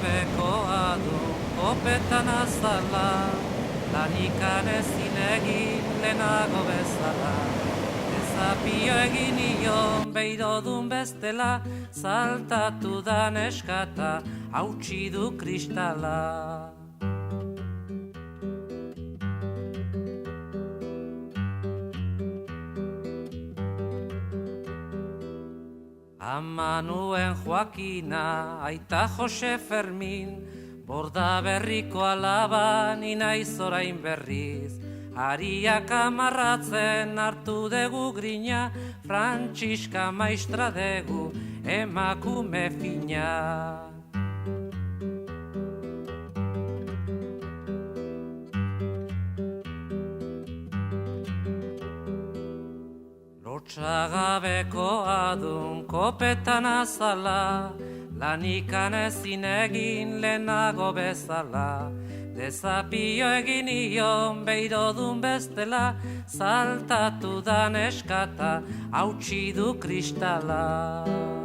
gabekoa du kopetan azala, lanikan ezin egin lehenago bezala. Desapio egin nion beirodun bestela, saltatu da neskata, hautsi du kristala. Ama nuen Joakina, aita Jose Fermin, borda berriko alaba ni naiz orain berriz. Ariak amarratzen hartu dugu grina, Frantziska maistra dugu emakume fina. Lotsagabeko adun kopetan azala, lanikan ezin egin lehenago bezala. Desapio egin nion beirodun bestela, saltatu da neskata, hautsi du kristala.